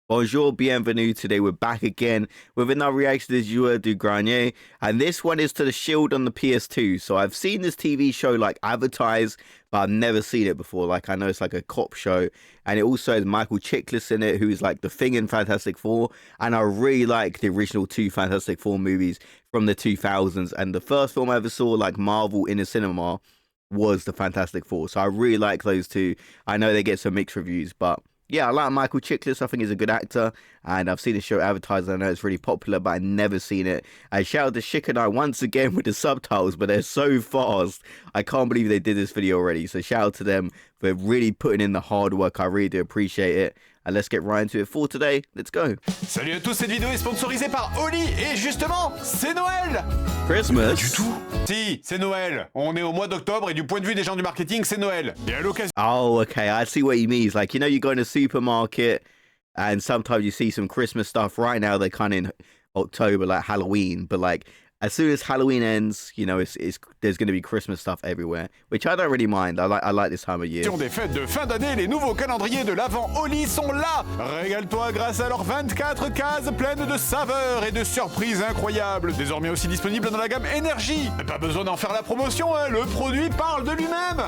Bonjour, bienvenue. Today we're back again with another reaction to Joueur du Grenier, and this one is to The Shield on the PS2. So I've seen this TV show like advertised, but I've never seen it before. Like I know it's like a cop show, and it also has Michael Chiklis in it, who's like the Thing in Fantastic Four, and I really like the original two Fantastic Four movies from the 2000s, and the first film I ever saw like Marvel in a cinema was the Fantastic Four. So I really like those two. I know they get some mixed reviews, but yeah, I like Michael Chiklis. I think he's a good actor, and I've seen the show advertised. I know it's really popular, but I've never seen it. And shout out to Shik and I once again with the subtitles, but they're so fast. I can't believe they did this video already. So shout out to them for really putting in the hard work. I really do appreciate it. And let's get right into it for today. Let's go. Salut à tous, cette vidéo est sponsorisée par Oli et justement, c'est Noël. Christmas? Pas du tout. Si, c'est Noël. On est au mois d'octobre et du point de vue des gens du marketing, c'est Noël. Et à l'occasion... Oh, okay. I see what he means. Like, you know, you go in a supermarket and sometimes you see some Christmas stuff. Right now, they're kind of in October, like Halloween. But like, as soon as Halloween ends, you know, there's going to be Christmas stuff everywhere, which I don't really mind. I like this time of year. Des fêtes de fin d'année, les nouveaux calendriers de l'Avent Oli sont là. Régale-toi grâce à leurs 24 cases pleines de saveurs et de surprises incroyables. Désormais aussi disponibles dans la gamme Énergie. Pas besoin d'en faire la promotion, hein, le produit parle de lui-même.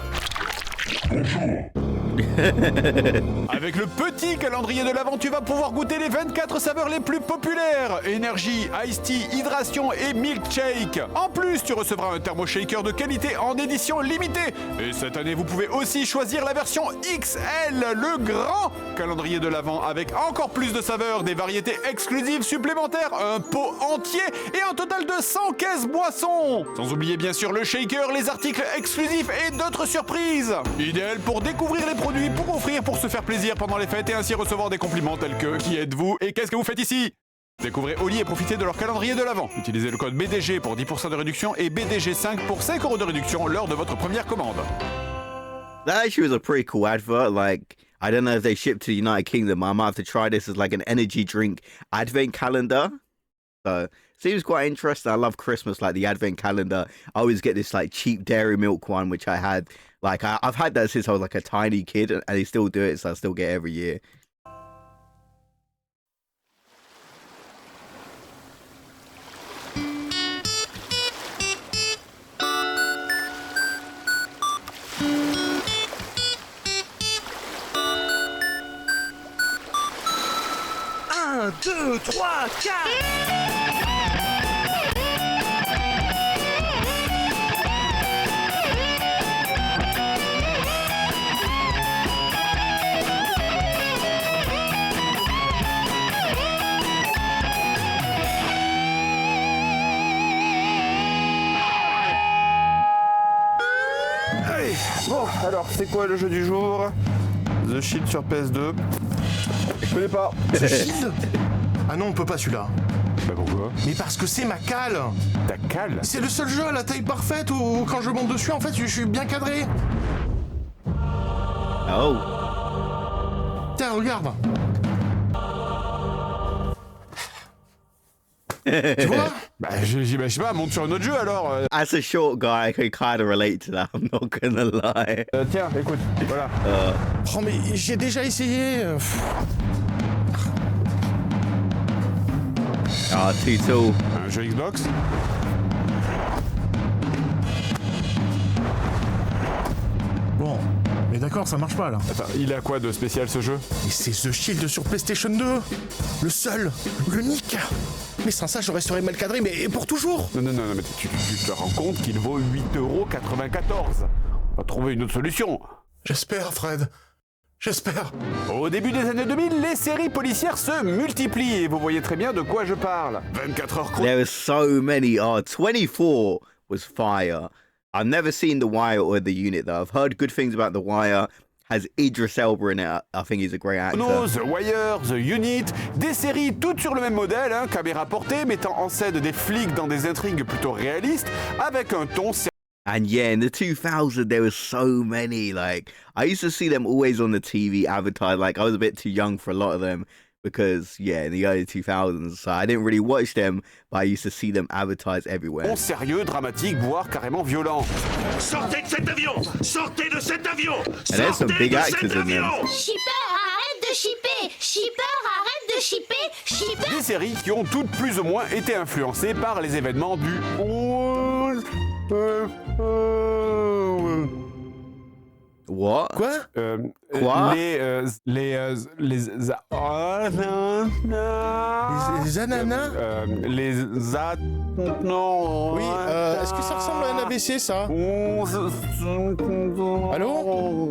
Avec le petit calendrier de l'Avent, tu vas pouvoir goûter les 24 saveurs les plus populaires. Énergie, Ice Tea, Hydration et Milkshake. En plus, tu recevras un thermoshaker de qualité en édition limitée. Et cette année, vous pouvez aussi choisir la version XL, le grand calendrier de l'Avent avec encore plus de saveurs, des variétés exclusives supplémentaires, un pot entier et un total de 100 caisses boissons. Sans oublier bien sûr le shaker, les articles exclusifs et d'autres surprises. Idéal pour découvrir les produits, pour offrir, pour se faire plaisir pendant les fêtes et ainsi recevoir des compliments tels que « Qui êtes-vous et qu'est-ce que vous faites ici ?» Découvrez Oli et profitez de leur calendrier de l'Avent. Utilisez le code BDG pour 10% de réduction et BDG5 pour 5 € de réduction lors de votre première commande. That actually was a pretty cool advert. Like, I don't know if they ship to the United Kingdom. I might have to try this as like an energy drink advent calendar. So seems quite interesting. I love Christmas, like the advent calendar. I always get this like cheap dairy milk one, which I had. Like I've had that since I was like a tiny kid, and they still do it, so I still get it every year. Un, deux, trois, quatre. Allez, bon, alors c'est quoi le jeu du jour? The Shield sur PS2. Je connais pas. The Shield? Ah non, on peut pas celui-là. Bah pourquoi? Mais parce que c'est ma cale. Ta cale? C'est le seul jeu à la taille parfaite où quand je monte dessus, en fait, je suis bien cadré. Oh. Tiens, regarde. Tu vois? Bah je sais pas, monte sur un autre jeu alors. As a short guy, I can kind of relate to that. I'm not gonna lie. Tiens, écoute, voilà. Oh mais j'ai déjà essayé. Ah, too tall. Un jeu Xbox? Bon, mais d'accord, ça marche pas là. Attends, il a quoi de spécial ce jeu? Mais c'est The Shield sur PlayStation 2. Le seul, l'unique. Mais sans ça, je resterais mal cadré, mais pour toujours. Non, mais tu te rends compte qu'il vaut 8,94 €. On va trouver une autre solution. J'espère, Fred. J'espère. Au début des années 2000, les séries policières se multiplient et vous voyez très bien de quoi je parle. 24 heures chrono. There were so many. 24 was fire. I've never seen The Wire or The Unit though. I've heard good things about The Wire. Has Idris Elba in it. I think he's a great actor. The Wire, The Unit, des séries toutes sur le même modèle, hein, caméra portée, mettant en scène des flics dans des intrigues plutôt réalistes, avec un ton And yeah, in the 2000s, there was so many. Like, I used to see them always on the TV advertised. Like, I was a bit too young for a lot of them because, yeah, in the early 2000s, so I didn't really watch them, but I used to see them advertised everywhere. Sérieux, dramatique, voire carrément violent. Sortez de cet avion! Sortez de cet avion! And there's some big Sortez de actors cet in them. avion! Shipper, arrête de shipper! Shipper, arrête de séries qui ont toutes plus ou moins été influencées par les événements du... What? Quoi? Quoi? Les ananas? Non. Oui, est-ce que ça ressemble à un AVC, ça? Allô?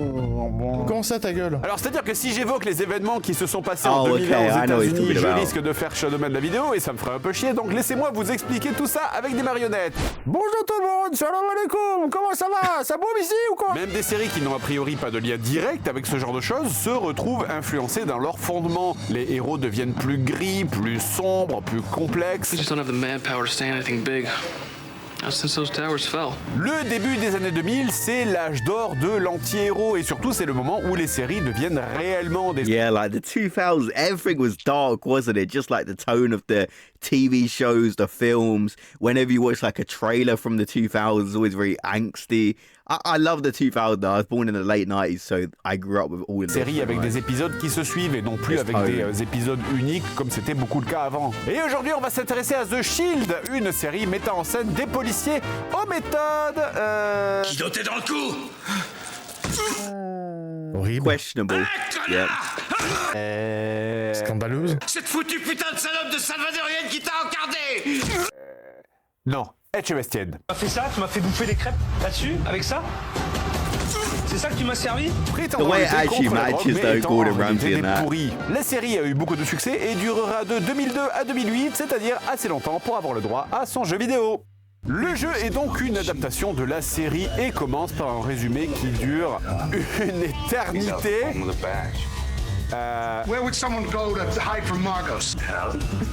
Comment ça, ta gueule? Alors, c'est-à-dire que si j'évoque les événements qui se sont passés en Oh, 2020 okay, aux I know what you're États-Unis, talking je about. risque de faire Shadowman la vidéo et ça me ferait un peu chier, donc laissez-moi vous expliquer tout ça avec des marionnettes. Bonjour tout le monde, salam alaikum, comment ça va? Ça boum ici ou quoi? Même des séries qui n'ont a priori pas de lien direct avec ce genre de choses se retrouvent influencées dans leur fondement. Les héros deviennent plus gris, plus sombres, plus complexes. We just don't have the manpower to stay anything big. Not since those towers fell. Le début des années 2000, c'est l'âge d'or de l'anti-héros et surtout c'est le moment où les séries deviennent réellement des... Yeah, like the 2000s, everything was dark, wasn't it? Just like the tone of the TV shows, the films. Whenever you watch like a trailer from the 2000s, it's always very angsty. I love the 2000s. I was born in the late 90s, so I grew up with all of séries avec des épisodes qui se suivent et non plus Yes, avec des épisodes uniques comme c'était beaucoup le cas avant. Et aujourd'hui, on va s'intéresser à The Shield, une série mettant en scène des policiers aux méthodes... Qui doté dans le coup? Horrible. questionable. Yeah. Scandaleuse. Cette foutue putain de salope de salvadorienne qui t'a encardé! Non, Etche Bestienne. Tu m'as fait ça, tu m'as fait bouffer des crêpes là-dessus, avec ça? C'est ça que tu m'as servi? Prétendant The way lutter actually contre la drogue, matches mais though étant Gordon en réalité Ramsay in des that. pourris. La série a eu beaucoup de succès et durera de 2002 à 2008, c'est-à-dire assez longtemps pour avoir le droit à son jeu vidéo. Le jeu est donc une adaptation de la série et commence par un résumé qui dure une éternité. Where would someone go to hide from Margos?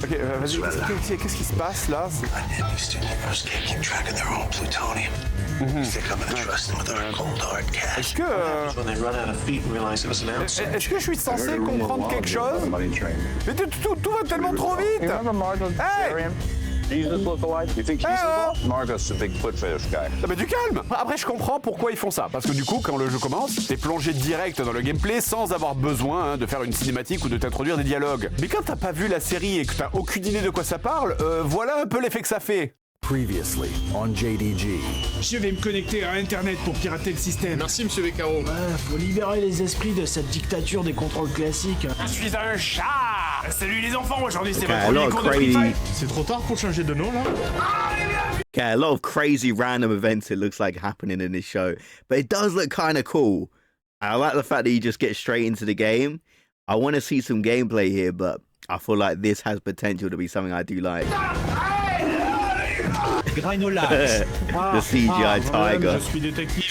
Ok, vas-y, qu'est-ce qui se passe là? These two niggers can't keep track of their own plutonium. They're coming to trust them with our cold hard cash. Est-ce que, When they run out of feet and realize it was an outsider. est-ce que je suis censé comprendre quelque chose? Mais tout va tellement trop vite! Hey! Jesus look-alike? You think he's involved? Margot's the big foot-fetish guy. Ah bah du calme. Après je comprends pourquoi ils font ça, parce que du coup quand le jeu commence, t'es plongé direct dans le gameplay sans avoir besoin de faire une cinématique ou de t'introduire des dialogues. Mais quand t'as pas vu la série et que t'as aucune idée de quoi ça parle, voilà un peu l'effet que ça fait. Previously on JDG. Je vais me connecter à Internet pour pirater le système. Merci, monsieur Beccaro. Faut libérer les esprits de cette dictature des contrôles classiques. Je suis un chat. Salut les enfants, aujourd'hui c'est Okay, votre a lot premier of cours de Free crazy, Fire. C'est trop tard pour changer de nom, là? okay, a lot of crazy random events it looks like happening in this show, but it does look kind of cool. I like the fact that you just get straight into the game. I want to see some gameplay here, but I feel like this has potential to be something I do like. The CGI tiger. Je suis détective.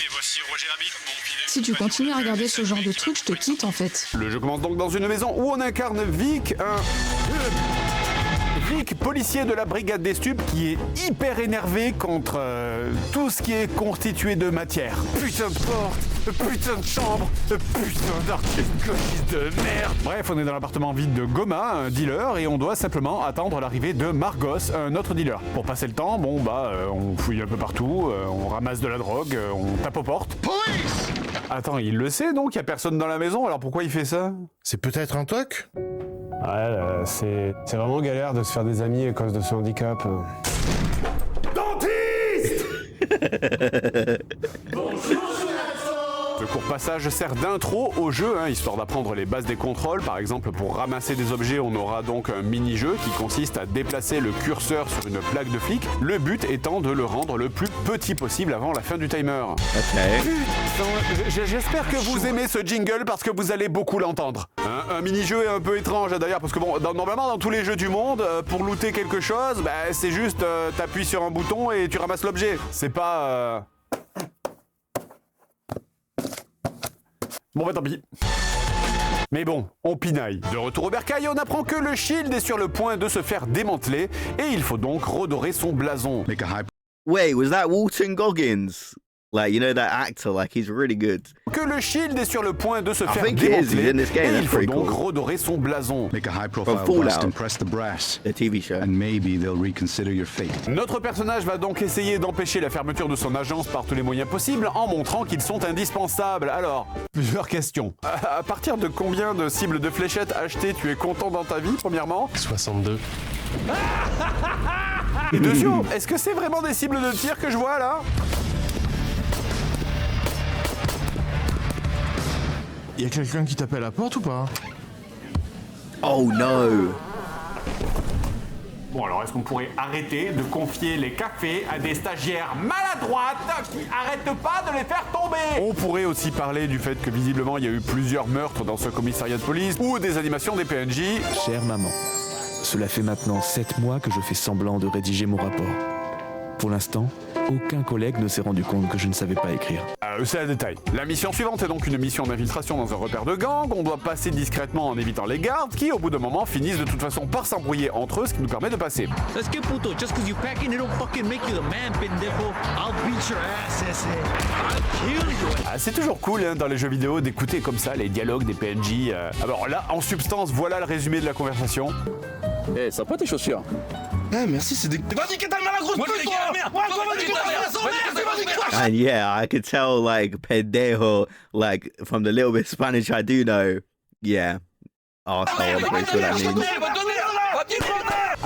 Si tu continues à regarder ce genre de truc, je te quitte en fait. Le jeu commence donc dans une maison où on incarne Vic, Vic, policier de la brigade des stupes, qui est hyper énervé contre tout ce qui est constitué de matière. Putain de porte, putain de chambre, putain d'artiste de merde. Bref, on est dans l'appartement vide de Goma, un dealer, et on doit simplement attendre l'arrivée de Margos, un autre dealer. Pour passer le temps, on fouille un peu partout, on ramasse de la drogue, on tape aux portes. Police! Attends, il le sait donc, il y a personne dans la maison, alors pourquoi il fait ça? C'est peut-être un toc? Ouais, c'est vraiment galère de se faire des amis à cause de ce handicap. Dentiste! Ce court passage sert d'intro au jeu, histoire d'apprendre les bases des contrôles. Par exemple, pour ramasser des objets, on aura donc un mini-jeu qui consiste à déplacer le curseur sur une plaque de flic, le but étant de le rendre le plus petit possible avant la fin du timer. Okay. Putain, j'espère que vous aimez ce jingle parce que vous allez beaucoup l'entendre. Un mini-jeu est un peu étrange d'ailleurs, parce que normalement dans tous les jeux du monde, pour looter quelque chose, c'est juste t'appuies sur un bouton et tu ramasses l'objet. C'est pas... Bon tant pis. Mais bon, on pinaille. De retour au bercail, on apprend que le Shield est sur le point de se faire démanteler et il faut donc redorer son blason. Wait, was that Walton Goggins? Like, you know, that actor, like, he's really good. Que le shield est sur le point de se faire think it is. He's démanteler in this game. et il That's faut pretty donc cool. redorer son blason. Make a high-profile From Fallout. bust and press the brass. The TV show. And maybe they'll reconsider your fate. Notre personnage va donc essayer d'empêcher la fermeture de son agence par tous les moyens possibles en montrant qu'ils sont indispensables. Alors, plusieurs questions. À partir de combien de cibles de fléchettes achetées tu es content dans ta vie, premièrement? 62. Et dessus, est-ce que c'est vraiment des cibles de tir que je vois là? Y'a quelqu'un qui tape à la porte ou pas? Oh no. Bon, alors est-ce qu'on pourrait arrêter de confier les cafés à des stagiaires maladroites qui arrêtent pas de les faire tomber? On pourrait aussi parler du fait que visiblement il y a eu plusieurs meurtres dans ce commissariat de police ou des animations des PNJ. Chère maman, cela fait maintenant 7 mois que je fais semblant de rédiger mon rapport. Pour l'instant, aucun collègue ne s'est rendu compte que je ne savais pas écrire. C'est un détail. La mission suivante est donc une mission d'infiltration dans un repère de gang. On doit passer discrètement en évitant les gardes qui, au bout d'un moment, finissent de toute façon par s'embrouiller entre eux, ce qui nous permet de passer. Let's get puto. Just cause you packing, it don't fucking make you the man, pendejo. I'll beat your ass, ese. I'll kill you. Ah, c'est toujours cool dans les jeux vidéo d'écouter comme ça les dialogues des PNJ. Alors là, en substance, voilà le résumé de la conversation. Eh, ça pas tes chaussures? Ah merci, c'est des... Vas-y, que t'as mal à grosse pute, toi! And yeah, I could tell, like, pendejo, like, from the little bit of Spanish I do know. Yeah. Arsehole, I'm pretty sure that means.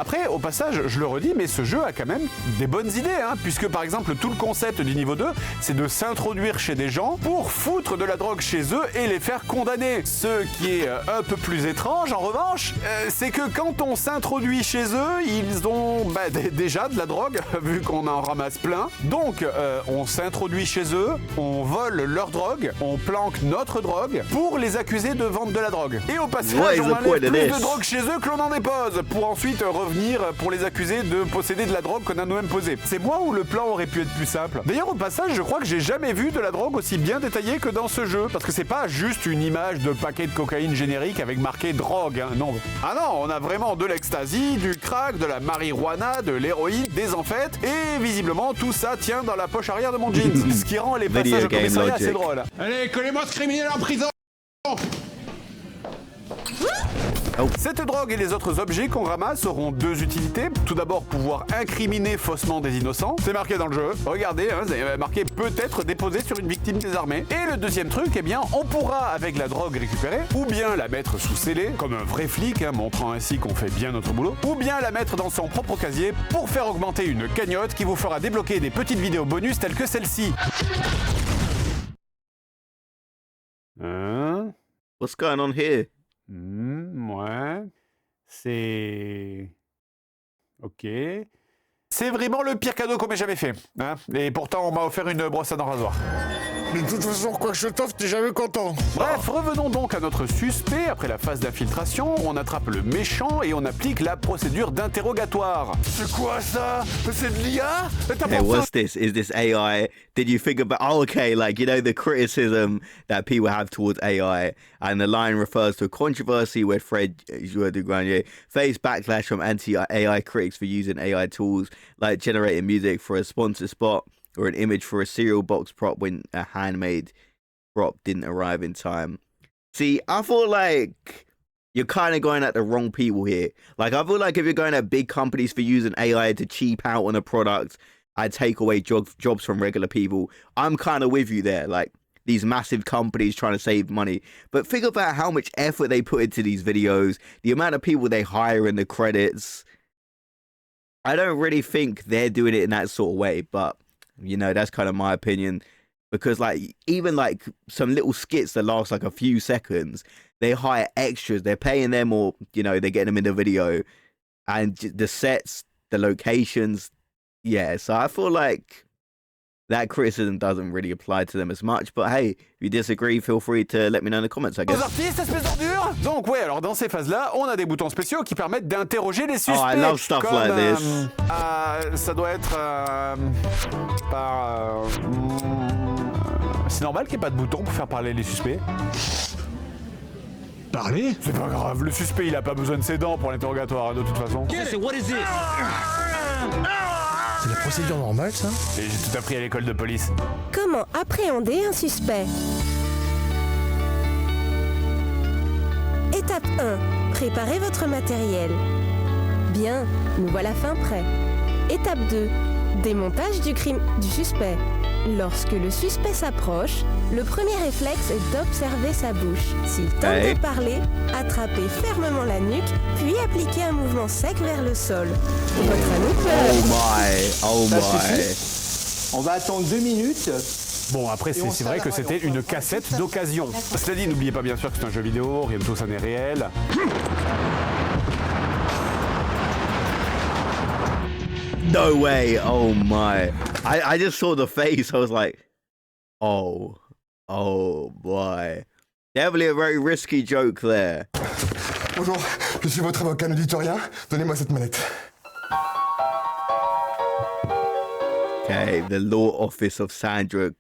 Après, au passage, je le redis, mais ce jeu a quand même des bonnes idées, hein, puisque par exemple, tout le concept du niveau 2, c'est de s'introduire chez des gens pour foutre de la drogue chez eux et les faire condamner. Ce qui est un peu plus étrange, en revanche, c'est que quand on s'introduit chez eux, ils ont déjà de la drogue, vu qu'on en ramasse plein. Donc, on s'introduit chez eux, on vole leur drogue, on planque notre drogue pour les accuser de vendre de la drogue. Et au passage, on enlève plus de drogue chez eux que l'on en dépose, pour ensuite revenir pour les accuser de posséder de la drogue qu'on a nous-mêmes posée. C'est moi où le plan aurait pu être plus simple. D'ailleurs, au passage, je crois que j'ai jamais vu de la drogue aussi bien détaillée que dans ce jeu. Parce que c'est pas juste une image de paquet de cocaïne générique avec marqué drogue, hein, non. Ah non, on a vraiment de l'ecstasy, du crack, de la marijuana, de l'héroïne, des amphètes, et visiblement tout ça tient dans la poche arrière de mon jeans. Ce qui rend les passages au commissariat assez drôles. Allez, collez-moi ce criminel en prison! Cette drogue et les autres objets qu'on ramasse auront deux utilités. Tout d'abord, pouvoir incriminer faussement des innocents. C'est marqué dans le jeu. Regardez, hein, c'est marqué peut-être déposé sur une victime désarmée. Et le deuxième truc, eh bien, on pourra, avec la drogue récupérée, ou bien la mettre sous scellé, comme un vrai flic, hein, montrant ainsi qu'on fait bien notre boulot, ou bien la mettre dans son propre casier pour faire augmenter une cagnotte qui vous fera débloquer des petites vidéos bonus telles que celle-ci. Hein? What's going on here? Ouais. C'est... Ok. C'est vraiment le pire cadeau qu'on m'ait jamais fait. Hein, et pourtant, on m'a offert une brosse à dents rasoir. De toute façon, quoi que je t'offre, t'es jamais content. Bref, revenons donc à notre suspect. Après la phase d'infiltration, on attrape le méchant et on applique la procédure d'interrogatoire. C'est quoi ça? C'est de l'IA? Hey, what's this? Is this AI? Did you think about... Oh, okay, like, you know, the criticism that people have towards AI, and the line refers to a controversy where Fred Dugranier faced backlash from anti-AI critics for using AI tools like generating music for a sponsor spot or an image for a cereal box prop when a handmade prop didn't arrive in time. See, I feel like you're kind of going at the wrong people here. Like, I feel like if you're going at big companies for using AI to cheap out on a product and take away jobs from regular people, I'm kind of with you there. Like, these massive companies trying to save money. But think about how much effort they put into these videos, the amount of people they hire in the credits. I don't really think they're doing it in that sort of way, but... You know, that's kind of my opinion, because like even like some little skits that last like a few seconds, they hire extras, they're paying them, or you know, they're getting them in the video, and the sets, the locations, yeah. So I feel like that criticism doesn't really apply to them as much. But hey, if you disagree, feel free to let me know in the comments, I guess. Aux artistes, espèce d'ordure. Donc ouais, alors dans ces phases-là, on a des boutons spéciaux qui permettent d'interroger les suspects. Oh, I love stuff comme, like this. Ça doit être c'est normal qu'il n'y ait pas de bouton pour faire parler les suspects. Parler? C'est pas grave, le suspect il a pas besoin de ses dents pour l'interrogatoire de toute façon. What is this? C'est la procédure normale, ça? Et j'ai tout appris à l'école de police. Comment appréhender un suspect? Étape 1. Préparez votre matériel. Bien, nous voilà fin prêt. Étape 2. Démontage du suspect. Lorsque le suspect s'approche, le premier réflexe est d'observer sa bouche. S'il tente de parler, attrapez fermement la nuque, puis appliquez un mouvement sec vers le sol. Votre ami peut... Oh my. On va attendre 2 minutes. Bon, après, c'est vrai que c'était une cassette d'occasion. Cela dit, n'oubliez pas bien sûr que c'est un jeu vidéo, rien de tout ça n'est réel. No way. Oh my. I just saw the face. I was like, oh boy. Definitely a very risky joke there. Bonjour, je suis votre avocat, ne dites rien. Donnez-moi cette mallette. Okay, the law office of Sandra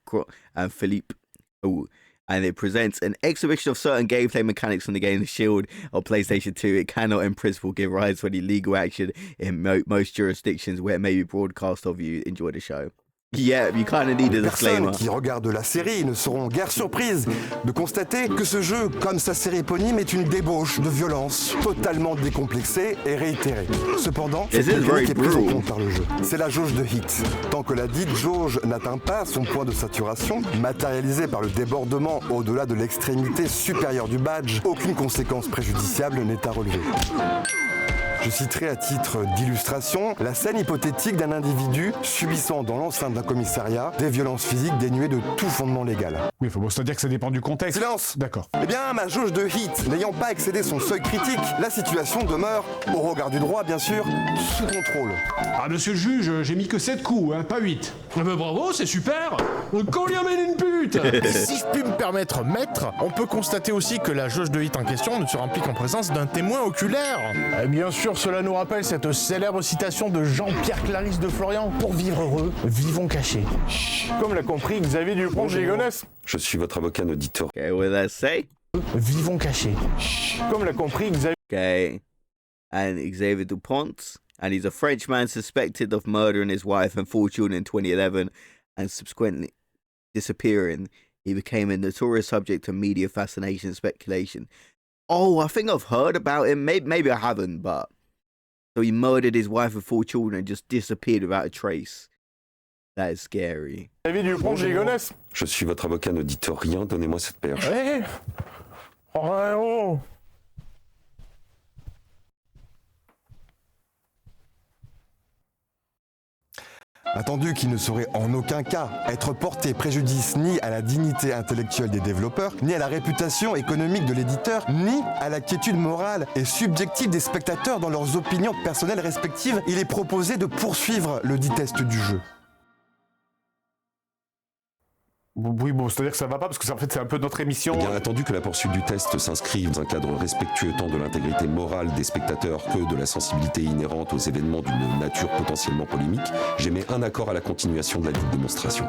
and Philippe. Ooh. And it presents an exhibition of certain gameplay mechanics from the game The Shield on PlayStation 2. It cannot, in principle, give rise to any legal action in most jurisdictions where it may be broadcast of you. Enjoy the show. Yeah, you kind of need a disclaimer. Les personnes qui regardent la série ne seront guère surprises de constater que ce jeu, comme sa série éponyme, est une débauche de violence totalement décomplexée et réitérée. Cependant, c'est une mécanique qui est prise en compte par le jeu. C'est la jauge de hit. Tant que la dite jauge n'atteint pas son point de saturation, matérialisé par le débordement au-delà de l'extrémité supérieure du badge, aucune conséquence préjudiciable n'est à relever. Je citerai à titre d'illustration la scène hypothétique d'un individu subissant dans l'enceinte d'un commissariat des violences physiques dénuées de tout fondement légal. Oui, faut dire que ça dépend du contexte. Silence! D'accord. Eh bien, ma jauge de hit n'ayant pas excédé son seuil critique, la situation demeure, au regard du droit bien sûr, sous contrôle. Ah, monsieur le juge, j'ai mis que 7 coups, hein, pas 8. Ah bah bravo, c'est super. Qu'on lui amène une pute. Si je puis me permettre, maître, on peut constater aussi que la jauge de hit en question ne se remplit qu'en présence d'un témoin oculaire. Et bien sûr, cela nous rappelle cette célèbre citation de Jean-Pierre Clarisse de Florian. Pour vivre heureux, vivons cachés. Comme l'a compris Xavier Dupont-Ligonnès. Je suis votre avocat, ne dites rien. Okay, what did I say? Vivons cachés. Comme l'a compris Xavier. Okay. And Xavier Dupont. And he's a Frenchman suspected of murdering his wife and 4 children in 2011 and subsequently disappearing. He became a notorious subject of media fascination and speculation. Oh, I think I've heard about him. Maybe I haven't, but... So he murdered his wife and 4 children and just disappeared without a trace. That is scary. Xavier Dupont-Ligonnès. Je suis votre avocat, ne dites rien, donnez-moi cette perche. Hé! Oh! Attendu qu'il ne saurait en aucun cas être porté préjudice ni à la dignité intellectuelle des développeurs, ni à la réputation économique de l'éditeur, ni à la quiétude morale et subjective des spectateurs dans leurs opinions personnelles respectives, il est proposé de poursuivre le dit test du jeu. Oui, bon, c'est-à-dire que ça va pas, parce que en fait, c'est un peu notre émission. Bien attendu que la poursuite du test s'inscrive dans un cadre respectueux tant de l'intégrité morale des spectateurs que de la sensibilité inhérente aux événements d'une nature potentiellement polémique, j'émets un accord à la continuation de la dite démonstration.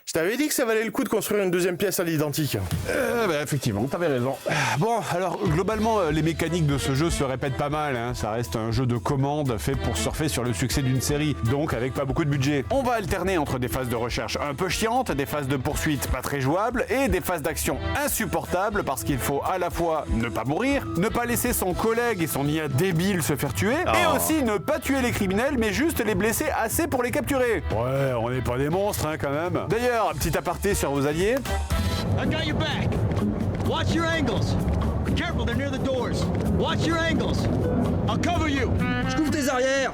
Je t'avais dit que ça valait le coup de construire une deuxième pièce à l'identique. Effectivement, t'avais raison. Bon, alors globalement, les mécaniques de ce jeu se répètent pas mal. Hein. Ça reste un jeu de commande fait pour surfer sur le succès d'une série, donc avec pas beaucoup de budget. On va alterner entre des phases de recherche un peu chiantes, des phases de poursuite pas très jouables et des phases d'action insupportables parce qu'il faut à la fois ne pas mourir, ne pas laisser son collègue et son IA débile se faire tuer, et aussi ne pas tuer les criminels mais juste les blesser assez pour les capturer. Ouais, on n'est pas des monstres hein, quand même. D'ailleurs, un petit aparté sur vos alliés. I got your back. Watch your angles. Careful, they're near the doors. Watch your angles. I'll cover you. Je couvre tes arrières.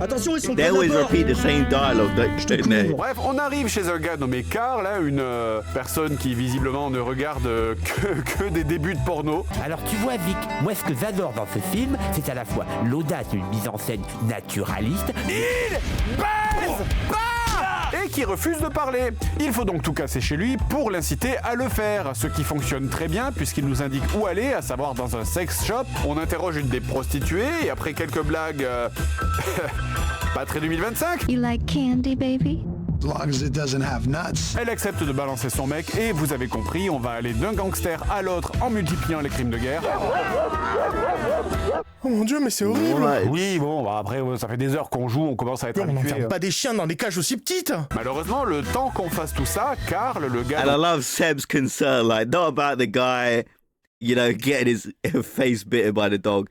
Attention, ils sont They always repeat the same dialogue, don't they? Bref, on arrive chez un gars nommé Carl, là, une personne qui visiblement ne regarde que des débuts de porno. Alors tu vois Vic, moi ce que j'adore dans ce film, c'est à la fois l'audace d'une mise en scène naturaliste. Il baise pas et qui refuse de parler. Il faut donc tout casser chez lui pour l'inciter à le faire, ce qui fonctionne très bien puisqu'il nous indique où aller, à savoir dans un sex shop. On interroge une des prostituées et après quelques blagues pas très 2025. You like candy, baby? as long as it doesn't have nuts. Elle accepte de balancer son mec et vous avez compris, on va aller d'un gangster à l'autre en multipliant les crimes de guerre. Oh mon dieu, mais c'est horrible. Oui, bon, bah après, ça fait des heures qu'on joue, on commence à être habitué. On n'enferme pas des chiens dans des cages aussi petites. Malheureusement, le temps qu'on fasse tout ça, Carl, le gars... And I love Seb's concern, like, not about the guy, you know, getting his face bitten by the dog,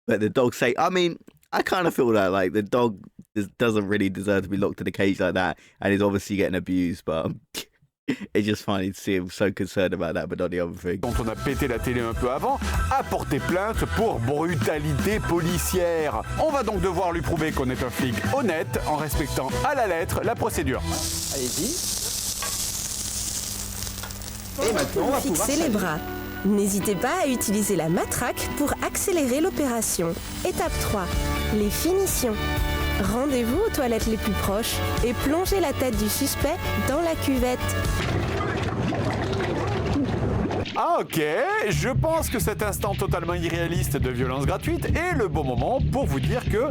but the dog say, I mean, I kind of feel that, like, the dog doesn't really deserve to be locked in a cage like that, and he's obviously getting abused, but it's just funny to see him so concerned about that, but not the other thing. Dont on a pété la télé un peu avant, a porté plainte pour brutalité policière. On va donc devoir lui prouver qu'on est un flic honnête en respectant à la lettre la procédure. Allez-y. Et maintenant, on va fixer les bras. N'hésitez pas à utiliser la matraque pour accélérer l'opération. Étape 3. Les finitions. Rendez-vous aux toilettes les plus proches et plongez la tête du suspect dans la cuvette. Ah ok, je pense que cet instant totalement irréaliste de violence gratuite est le bon moment pour vous dire que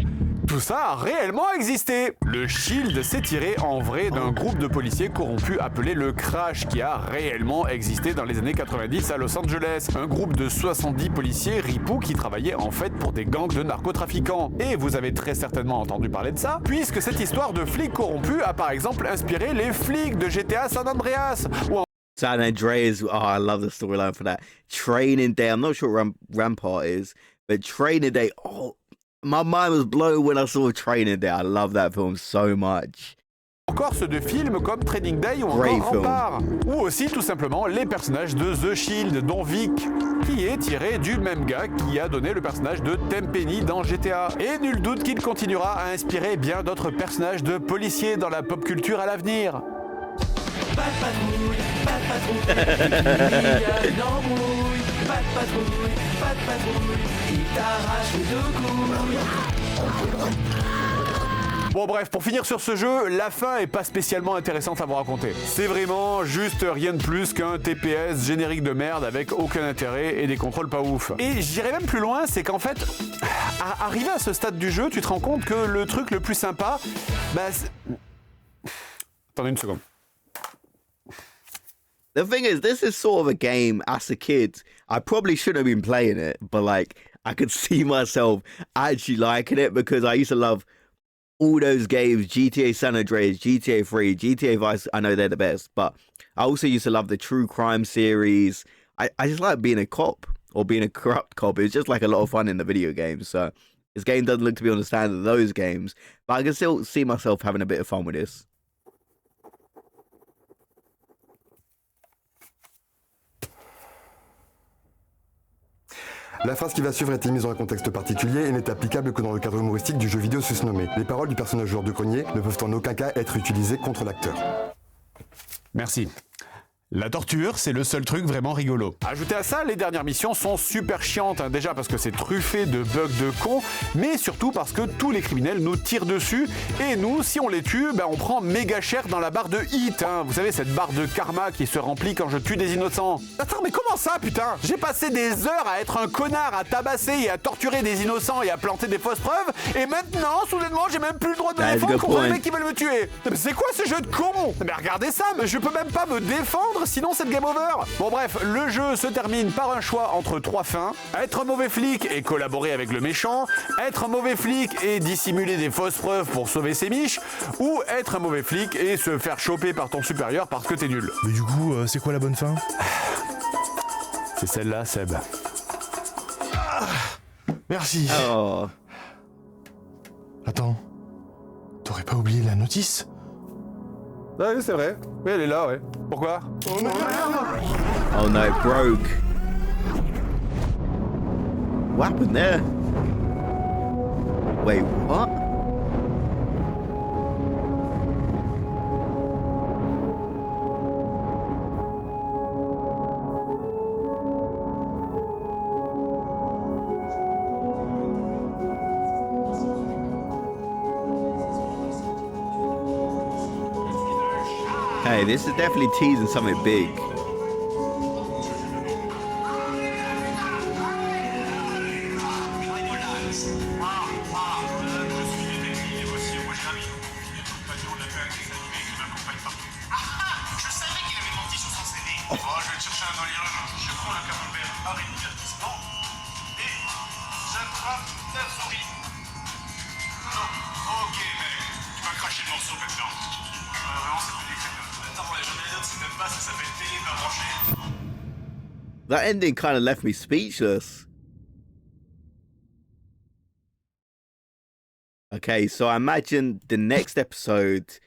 tout ça a réellement existé. Le Shield s'est tiré en vrai d'un groupe de policiers corrompus appelé le Crash qui a réellement existé dans les années 90 à Los Angeles. Un groupe de 70 policiers ripoux qui travaillaient en fait pour des gangs de narcotrafiquants. Et vous avez très certainement entendu parler de ça, puisque cette histoire de flics corrompus a par exemple inspiré les flics de GTA San Andreas. San Andreas, oh, I love the storyline for that. Training Day, I'm not sure what Rampart is, but Training Day, oh, my mind was blown when I saw Training Day. I love that film so much. Encore ceux de films comme Training Day ou encore Rempart. Ou aussi tout simplement les personnages de The Shield, dont Vic, qui est tiré du même gars qui a donné le personnage de Tenpenny dans GTA. Et nul doute qu'il continuera à inspirer bien d'autres personnages de policiers dans la pop culture à l'avenir. Pas de patrouille, pas de patrouille, il y a une embrouille. Pas de patrouille, pas de patrouille, il t'arrache les deux couilles. Bon bref, pour finir sur ce jeu, la fin est pas spécialement intéressante à vous raconter. C'est vraiment juste rien de plus qu'un TPS générique de merde avec aucun intérêt et des contrôles pas ouf. Et j'irai même plus loin, c'est qu'en fait, arrivé à ce stade du jeu, tu te rends compte que le truc le plus sympa, bah... Attendez une seconde. The thing is, this is sort of a game as a kid. I probably shouldn't have been playing it, but like, I could see myself actually liking it because I used to love all those games, GTA San Andreas, GTA 3, GTA Vice. I know they're the best, but I also used to love the true crime series. I just like being a cop or being a corrupt cop. It was just like a lot of fun in the video games. So this game doesn't look to be on the standard of those games, but I can still see myself having a bit of fun with this. La phrase qui va suivre a été mise dans un contexte particulier et n'est applicable que dans le cadre humoristique du jeu vidéo susnommé. Les paroles du personnage joueur de grenier ne peuvent en aucun cas être utilisées contre l'acteur. Merci. La torture, c'est le seul truc vraiment rigolo. Ajoutez à ça, les dernières missions sont super chiantes, hein, déjà parce que c'est truffé de bugs de cons, mais surtout parce que tous les criminels nous tirent dessus, et nous, si on les tue, on prend méga cher dans la barre de hit, hein. Vous savez, cette barre de karma qui se remplit quand je tue des innocents. Attends, mais comment ça, putain? J'ai passé des heures à être un connard, à tabasser et à torturer des innocents et à planter des fausses preuves, et maintenant, soudainement, j'ai même plus le droit de me défendre contre les mecs qui veulent me tuer. Mais c'est quoi ce jeu de con? Mais regardez ça, mais je peux même pas me défendre, sinon c'est le game over. Bon bref, le jeu se termine par un choix entre trois fins. Être un mauvais flic et collaborer avec le méchant, être un mauvais flic et dissimuler des fausses preuves pour sauver ses miches, ou être un mauvais flic et se faire choper par ton supérieur parce que t'es nul. Mais du coup, c'est quoi la bonne fin? C'est celle-là, Seb. Merci. Oh. Attends, t'aurais pas oublié la notice? Ah oui, c'est vrai. Oui, elle est là, ouais. Pourquoi? Oh no, it broke. What happened there? Wait, what? Hey, this is definitely teasing something big. That ending kind of left me speechless. Okay, so I imagine the next episode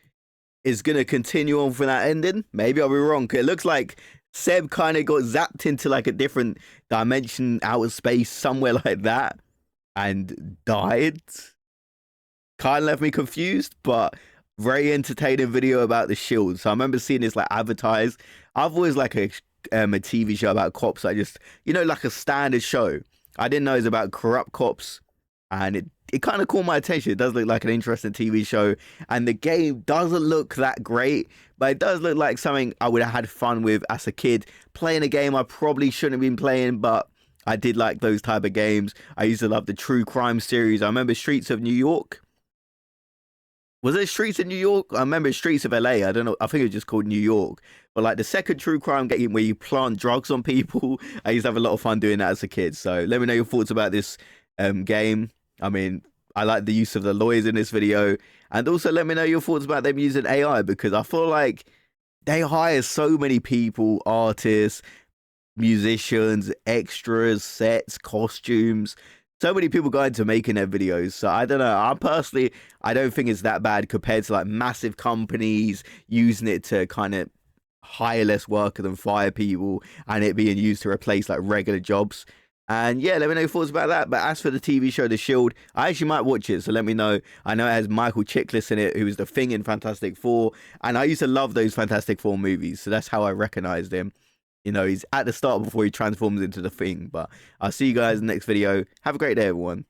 is going to continue on from that ending. Maybe I'll be wrong. It looks like Seb kind of got zapped into like a different dimension, outer space, somewhere like that, and died. Kind of left me confused, but very entertaining video about the Shield. So I remember seeing this like advertised. I've always like a TV show about cops. I just, you know, like a standard show. I didn't know it was about corrupt cops, and it kind of caught my attention. It does look like an interesting TV show, and the game doesn't look that great, but it does look like something I would have had fun with as a kid. Playing a game I probably shouldn't have been playing, but I did like those type of games. I used to love the true crime series. I remember Streets of New York. Was it Streets of New York? I remember Streets of LA. I don't know. I think it was just called New York. But like the second true crime game where you plant drugs on people, I used to have a lot of fun doing that as a kid. So let me know your thoughts about this game. I mean, I like the use of the lawyers in this video. And also let me know your thoughts about them using AI, because I feel like they hire so many people, artists, musicians, extras, sets, costumes. So many people go into making their videos. So I don't know. I don't think it's that bad compared to like massive companies using it to kind of hire less workers and fire people, and it being used to replace like regular jobs. And yeah, let me know your thoughts about that. But as for the TV show The Shield, I actually might watch it, so let me know. I know it has Michael Chiklis in it, who was the Thing in Fantastic Four, and I used to love those Fantastic Four movies, so that's how I recognized him. You know, he's at the start before he transforms into the Thing. But I'll see you guys in the next video. Have a great day, everyone.